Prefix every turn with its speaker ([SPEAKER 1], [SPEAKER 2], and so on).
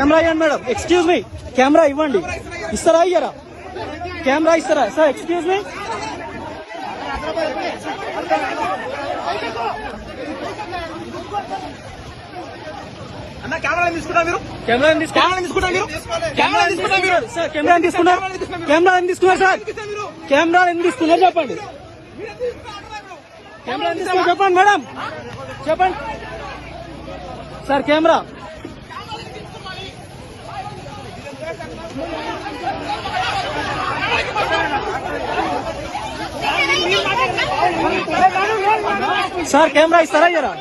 [SPEAKER 1] Camera ఇవ్వండి madam. Excuse me, camera ఇవ్వండి. ఇస్తారా ఇయ్యరా? కెమెరా ఇస్తారా సార్? Excuse me. కెమెరా తీసుకున్నారు సార్? కెమెరా తీసుకున్నారు సార్? కెమెరా ఎందుకు తీసుకున్నారు చెప్పండి. కెమెరా తీసుకున్నారు చెప్పండి మేడం, చెప్పండి సార్. కెమెరా సార్, కెమెరా ఇస్తారా ఇయ్యరా?